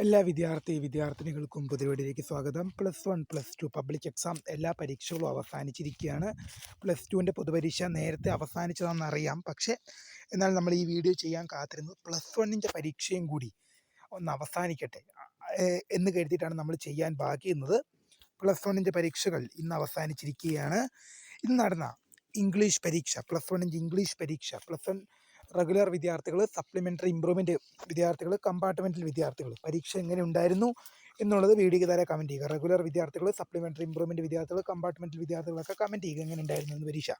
എല്ലാ വിദ്യാർത്ഥിനികൾക്കും പുതിയവീഡിയോയിലേക്ക് സ്വാഗതം. +1, +2 public exam എല്ലാ പരീക്ഷകളും അവസാനിച്ചിരിക്കുകയാണ്. +2ൻ്റെ പൊതുപരീക്ഷ നേരത്തെ അവസാനിച്ചതാണെന്നറിയാം. പക്ഷേ എന്നാൽ നമ്മൾ ഈ വീഡിയോ ചെയ്യാൻ കാത്തിരുന്നത് +1ൻ്റെ പരീക്ഷയും കൂടി ഒന്ന് അവസാനിക്കട്ടെ എന്ന് കരുതിയിട്ടാണ് നമ്മൾ ചെയ്യാൻ ബാക്കിയിരുന്നത്. +1ൻ്റെ പരീക്ഷകൾ ഇന്ന് അവസാനിച്ചിരിക്കുകയാണ്. ഇന്ന് നടന്ന ഇംഗ്ലീഷ് പരീക്ഷ, +1ൻ്റെ ഇംഗ്ലീഷ് പരീക്ഷ, +1 റെഗുലർ വിദ്യാർത്ഥികൾ, സപ്ലിമെൻ്ററി ഇമ്പ്രൂവ്മെൻറ്റ് വിദ്യാർത്ഥികൾ, കമ്പാർട്ട്മെൻ്റൽ വിദ്യാർത്ഥികൾ പരീക്ഷ എങ്ങനെ ഉണ്ടായിരുന്നു എന്നുള്ളത് വീഡിയോയ്ക്ക് താഴെ കമൻറ്റ് ചെയ്യുക. റെഗുലർ വിദ്യാർത്ഥികൾ, സപ്ലിമെൻ്ററി ഇമ്പ്രൂവ്മെൻറ്റ് വിദ്യാർത്ഥികൾ, കമ്പാർട്ട്മെൻ്റൽ വിദ്യാർത്ഥികളൊക്കെ കമൻറ്റ് ചെയ്യുക എങ്ങനെ ഉണ്ടായിരുന്നു എന്ന് പരീക്ഷ.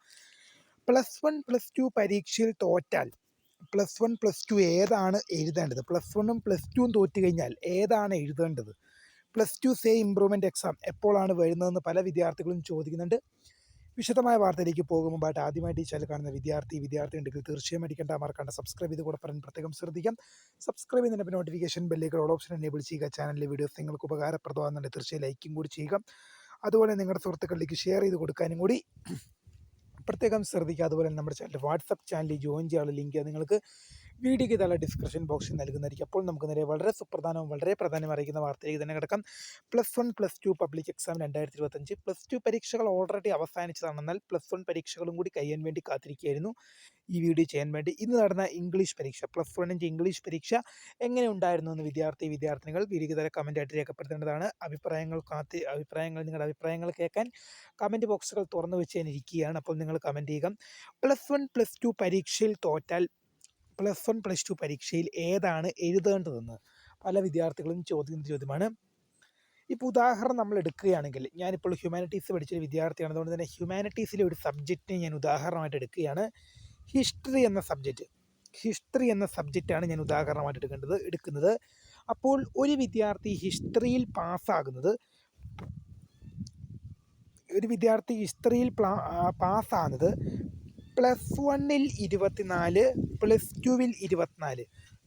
+1 +2 പരീക്ഷയിൽ തോറ്റാൽ +1 +2 ഏതാണ് എഴുതേണ്ടത്? +1ഉം +2ഉം തോറ്റു കഴിഞ്ഞാൽ ഏതാണ് എഴുതേണ്ടത്? +2 സേ ഇമ്പ്രൂവ്മെൻറ്റ് എക്സാം എപ്പോഴാണ് വരുന്നതെന്ന് പല വിദ്യാർത്ഥികളും ചോദിക്കുന്നുണ്ട്. വിശദമായ വാർത്തയിലേക്ക് പോകുമ്പോൾ ആദ്യമായിട്ട് ഈ ചാനൽ കാണുന്ന വിദ്യാർത്ഥി ഉണ്ടെങ്കിൽ തീർച്ചയായും അടിക്കേണ്ട മറക്കണ്ട സബ്സ്ക്രൈബ് ചെയ്ത് കൂടെ പറയാൻ പ്രത്യേകം ശ്രദ്ധിക്കാം. സബ്സ്ക്രൈബ് ചെയ്യുന്നതിന് നോട്ടിഫിക്കേഷൻ ബെല്ലേക്ക് ഓൾ ഓപ്ഷൻ എനേബിൾ ചെയ്യുക. ചാനലിലെ വീഡിയോസ് നിങ്ങൾക്ക് ഉപകാരപ്രദമാകുന്നുണ്ട് തീർച്ചയായും ലൈക്കും കൂടി ചെയ്യുക. അതുപോലെ നിങ്ങളുടെ സുഹൃത്തുക്കളിലേക്ക് ഷെയർ ചെയ്ത് കൊടുക്കാനും കൂടി പ്രത്യേകം ശ്രദ്ധിക്കുക. അതുപോലെ നമ്മുടെ ചാനൽ വാട്സപ്പ് ചാനലിൽ ജോയിൻ ചെയ്യാനുള്ള ലിങ്ക് നിങ്ങൾക്ക് വീഡിയോയ്ക്ക് താഴെ ഡിസ്ക്രിപ്ഷൻ ബോക്സിൽ നൽകുന്നതായിരിക്കും. അപ്പോൾ നമുക്ക് നേരെ വളരെ സുപ്രധാനവും വളരെ പ്രാധാന്യം അറിയിക്കുന്ന വാർത്തയിലേക്ക് തന്നെ കിടക്കാം. +1 +2 പബ്ലിക് എക്സാം 2025 +2 പരീക്ഷകൾ ഓൾറെഡി അവസാനിച്ചതാണ്. എന്നാൽ +1 പരീക്ഷകളും കൂടി കഴിയാൻ വേണ്ടി കാത്തിരിക്കുകയായിരുന്നു ഈ വീഡിയോ ചെയ്യാൻ വേണ്ടി. ഇന്ന് നടന്ന ഇംഗ്ലീഷ് പരീക്ഷ, +1ൻ്റെ ഇംഗ്ലീഷ് പരീക്ഷ എങ്ങനെ ഉണ്ടായിരുന്നു എന്ന് വിദ്യാർത്ഥിനികൾ വീഡിയോയ്ക്ക് താഴെ കമൻറ്റായിട്ട് രേഖപ്പെടുത്തേണ്ടതാണ്. നിങ്ങളുടെ അഭിപ്രായങ്ങൾ കേൾക്കാൻ കമൻറ്റ് ബോക്സുകൾ തുറന്നു വെച്ച് ഞാൻ ഇരിക്കുകയാണ്. അപ്പോൾ നിങ്ങൾ കമൻറ്റ് ചെയ്യുക. +1 +2 പരീക്ഷയിൽ തോറ്റാൽ +1 +2 പരീക്ഷയിൽ ഏതാണ് എഴുതേണ്ടതെന്ന് പല വിദ്യാർത്ഥികളും ചോദിക്കുന്ന ചോദ്യമാണ്. ഇപ്പോൾ ഉദാഹരണം നമ്മൾ എടുക്കുകയാണെങ്കിൽ, ഞാനിപ്പോൾ ഹ്യൂമാനിറ്റീസ് പഠിച്ചൊരു വിദ്യാർത്ഥിയാണ്. അതുകൊണ്ട് തന്നെ ഹ്യൂമാനിറ്റീസിലെ ഒരു സബ്ജക്റ്റിനെ ഞാൻ ഉദാഹരണമായിട്ട് എടുക്കുകയാണ്. ഹിസ്റ്ററി എന്ന സബ്ജക്റ്റാണ് ഞാൻ ഉദാഹരണമായിട്ട് എടുക്കുന്നത്. അപ്പോൾ ഒരു വിദ്യാർത്ഥി ഹിസ്റ്ററിയിൽ പാസ്സാകുന്നത് +1ൽ 24, +2വിൽ 24,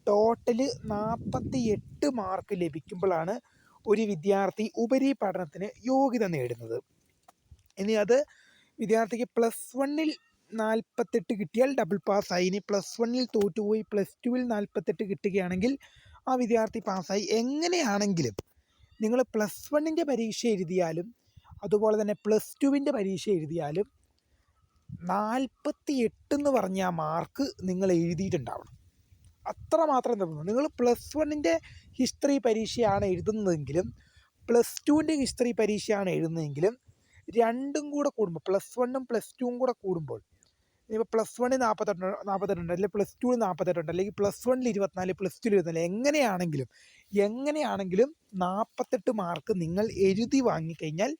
ടോട്ടല് 48 മാർക്ക് ലഭിക്കുമ്പോഴാണ് ഒരു വിദ്യാർത്ഥി ഉപരിപഠനത്തിന് യോഗ്യത നേടുന്നത്. ഇനി അത് വിദ്യാർത്ഥിക്ക് +1ൽ 48 കിട്ടിയാൽ ഡബിൾ പാസ്സായി. ഇനി +1ൽ തോറ്റുപോയി +2വിൽ 48 കിട്ടുകയാണെങ്കിൽ ആ വിദ്യാർത്ഥി പാസ്സായി. എങ്ങനെയാണെങ്കിലും നിങ്ങൾ +1ൻ്റെ പരീക്ഷ എഴുതിയാലും അതുപോലെ തന്നെ +2വിൻ്റെ പരീക്ഷ എഴുതിയാലും 48 എന്ന് പറഞ്ഞ ആ മാർക്ക് നിങ്ങൾ എഴുതിയിട്ടുണ്ടാവണം. അത്രമാത്രം നിർബന്ധം. നിങ്ങൾ +1ൻ്റെ ഹിസ്റ്ററി പരീക്ഷയാണ് എഴുതുന്നതെങ്കിലും +2ൻ്റെ ഹിസ്റ്ററി പരീക്ഷയാണ് എഴുതുന്നതെങ്കിലും രണ്ടും കൂടെ കൂടുമ്പോൾ, +1ഉം +2ഉം കൂടെ കൂടുമ്പോൾ, ഇപ്പോൾ +1ൽ 48 ഉണ്ട്, അല്ലെങ്കിൽ +2ൽ 48 ഉണ്ട്, അല്ലെങ്കിൽ +1ൽ 24, +2ൽ 24, എങ്ങനെയാണെങ്കിലും 48 മാർക്ക് നിങ്ങൾ എഴുതി വാങ്ങിക്കഴിഞ്ഞാൽ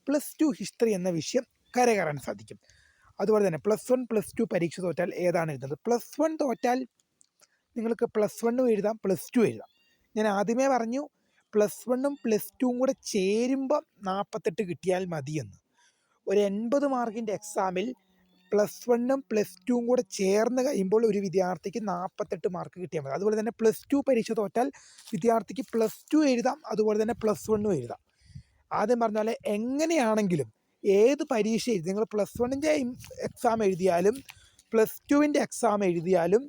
+2 ഹിസ്റ്ററി എന്ന വിഷയം കരകയറാൻ സാധിക്കും. അതുപോലെ തന്നെ +1 +2 പരീക്ഷ തോറ്റാൽ ഏതാണ് എഴുതുന്നത്? +1 തോറ്റാൽ നിങ്ങൾക്ക് +1ഉം എഴുതാം, +2 എഴുതാം. ഞാൻ ആദ്യമേ പറഞ്ഞു +1ഉം +2ഉം കൂടെ ചേരുമ്പോൾ 48 കിട്ടിയാൽ മതിയെന്ന്. ഒരു 80 മാർക്കിൻ്റെ എക്സാമിൽ +1ഉം +2ഉം കൂടെ ചേർന്ന് കഴിയുമ്പോൾ ഒരു വിദ്യാർത്ഥിക്ക് 48 മാർക്ക് കിട്ടിയാൽ മതി. അതുപോലെ തന്നെ +2 പരീക്ഷ തോറ്റാൽ വിദ്യാർത്ഥിക്ക് +2 എഴുതാം, അതുപോലെ തന്നെ +1ഉം എഴുതാം. ആദ്യം പറഞ്ഞ പോലെ എങ്ങനെയാണെങ്കിലും ഏത് പരീക്ഷ എഴുതി, നിങ്ങൾ +1ൻ്റെ എക്സാം എഴുതിയാലും +2വിൻ്റെ എക്സാം എഴുതിയാലും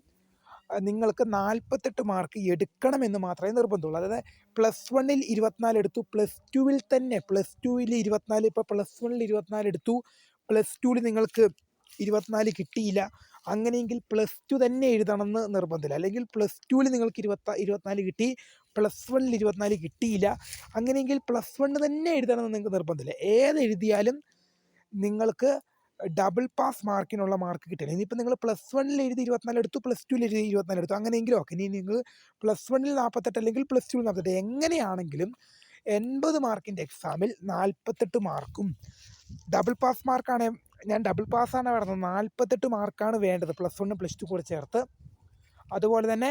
നിങ്ങൾക്ക് 48 മാർക്ക് എടുക്കണമെന്ന് മാത്രമേ നിർബന്ധമുള്ളൂ. അതായത് +1ൽ 24 എടുത്തു, +2വിൽ 24, ഇപ്പോൾ +1ൽ 24 എടുത്തു, +2വിൽ നിങ്ങൾക്ക് 24 കിട്ടിയില്ല, അങ്ങനെയെങ്കിൽ +2 തന്നെ എഴുതണമെന്ന് നിർബന്ധമില്ല. അല്ലെങ്കിൽ +2വിൽ നിങ്ങൾക്ക് 24 കിട്ടി, +1ൽ 24 കിട്ടിയില്ല, അങ്ങനെയെങ്കിൽ +1 തന്നെ എഴുതണമെന്ന് നിങ്ങൾക്ക് നിർബന്ധമില്ല. ഏതെഴുതിയാലും നിങ്ങൾക്ക് ഡബിൾ പാസ് മാർക്കിനുള്ള മാർക്ക് കിട്ടില്ല. ഇനിയിപ്പോൾ നിങ്ങൾ +1ൽ എഴുതി 24 എടുത്തു, +2വിൽ എഴുതി 24 എടുത്തു, അങ്ങനെയെങ്കിലും ഓക്കെ. ഇനി നിങ്ങൾ +1ൽ 48 അല്ലെങ്കിൽ +2വിൽ 48, എങ്ങനെയാണെങ്കിലും 80 മാർക്കിൻ്റെ എക്സാമിൽ 48 മാർക്കും ഡബിൾ പാസ് മാർക്കാണ്. ഞാൻ ഡബിൾ പാസ്സാണ് പറയുന്നത്, 48 മാർക്കാണ് വേണ്ടത് +1ഉം +2 കൂടെ ചേർത്ത്. അതുപോലെ തന്നെ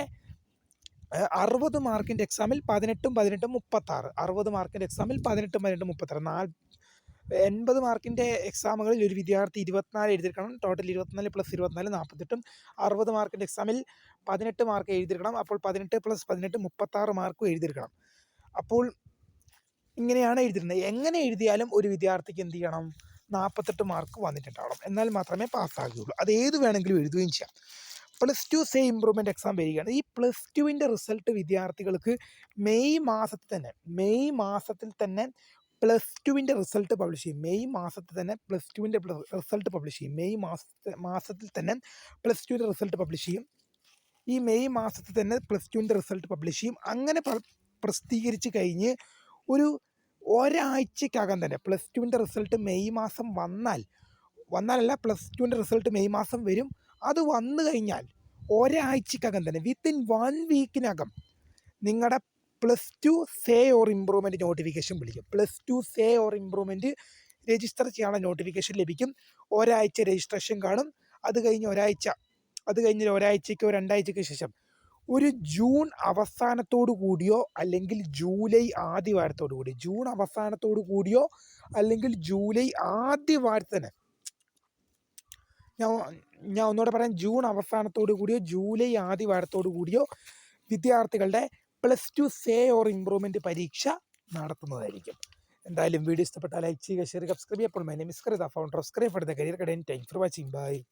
60 മാർക്കിൻ്റെ എക്സാമിൽ 18 36, 60 മാർക്കിൻ്റെ എക്സാമിൽ 18 36, 80 മാർക്കിൻ്റെ എക്സാമുകളിൽ ഒരു വിദ്യാർത്ഥി 24 എഴുതിയിരിക്കണം. ടോട്ടൽ 24 + 24 48. 60 മാർക്കിൻ്റെ എക്സാമിൽ 18 മാർക്ക് എഴുതിയിരിക്കണം. അപ്പോൾ 18 + 18 36 മാർക്കും എഴുതിയിരിക്കണം. അപ്പോൾ ഇങ്ങനെയാണ് എഴുതിയിരുന്നത്. എങ്ങനെ എഴുതിയാലും ഒരു വിദ്യാർത്ഥിക്ക് എന്ത് ചെയ്യണം? 48 മാർക്ക് വന്നിട്ടുണ്ടാവണം. എന്നാൽ മാത്രമേ പാസ്സാകുകയുള്ളൂ. അത് ഏത് വേണമെങ്കിലും എഴുതുകയും ചെയ്യാം. Plus two say improvement exam വരികയാണ്. ഈ പ്ലസ് ടുവിൻ്റെ റിസൾട്ട് വിദ്യാർത്ഥികൾക്ക് മെയ് മാസത്തിൽ തന്നെ പ്ലസ് ടുവിൻ്റെ റിസൾട്ട് പബ്ലിഷ് ചെയ്യും. മെയ് മാസത്തിൽ തന്നെ പ്ലസ് ടുവിൻ്റെ റിസൾട്ട് പബ്ലിഷ് ചെയ്യും. മാസത്തിൽ തന്നെ പ്ലസ് ടുവിൻ്റെ റിസൾട്ട് പബ്ലിഷ് ചെയ്യും. ഈ മെയ് മാസത്തിൽ തന്നെ പ്ലസ് ടുവിൻ്റെ റിസൾട്ട് പബ്ലിഷ് ചെയ്യും. അങ്ങനെ പ്രസിദ്ധീകരിച്ച് കഴിഞ്ഞ് ഒരാഴ്ചക്കകം തന്നെ പ്ലസ് ടുവിൻ്റെ റിസൾട്ട് മെയ് മാസം വന്നാലല്ല, പ്ലസ് ടുവിൻ്റെ റിസൾട്ട് മെയ് മാസം വരും. അത് വന്നു കഴിഞ്ഞാൽ ഒരാഴ്ചക്കകം തന്നെ വിത്തിൻ 1 വീക്കിനകം നിങ്ങളുടെ plus two say or improvement notification വിളിക്കും. Plus two say or improvement register ചെയ്യാനുള്ള നോട്ടിഫിക്കേഷൻ ലഭിക്കും. ഒരാഴ്ച രജിസ്ട്രേഷൻ കാണും. അത് കഴിഞ്ഞ് ഒരാഴ്ചയ്ക്കോ 2 ആഴ്ചയ്ക്കോ ശേഷം ഒരു ജൂൺ അവസാനത്തോടു കൂടിയോ അല്ലെങ്കിൽ ജൂലൈ ആദ്യ വാരത്തോടു കൂടി, ജൂൺ അവസാനത്തോടു കൂടിയോ അല്ലെങ്കിൽ ജൂലൈ ആദ്യ വാരത്തിൽ തന്നെ, ഞാൻ ഒന്നുകൂടെ പറയാം, ജൂൺ അവസാനത്തോടു കൂടിയോ ജൂലൈ ആദ്യ വാരത്തോടു കൂടിയോ വിദ്യാർത്ഥികളുടെ plus two say or improvement പരീക്ഷ നടത്തുന്നതായിരിക്കും. എന്തായാലും വീഡിയോ ഇഷ്ടപ്പെട്ടാൽ ലൈക്ക് ചെയ്യുക, ഷെയർ, സബ്സ്ക്രൈബ് ചെയ്യുക. അപ്പോൾ my name is Karitha, founder of scribe for the career guidance. Thanks for watching. By.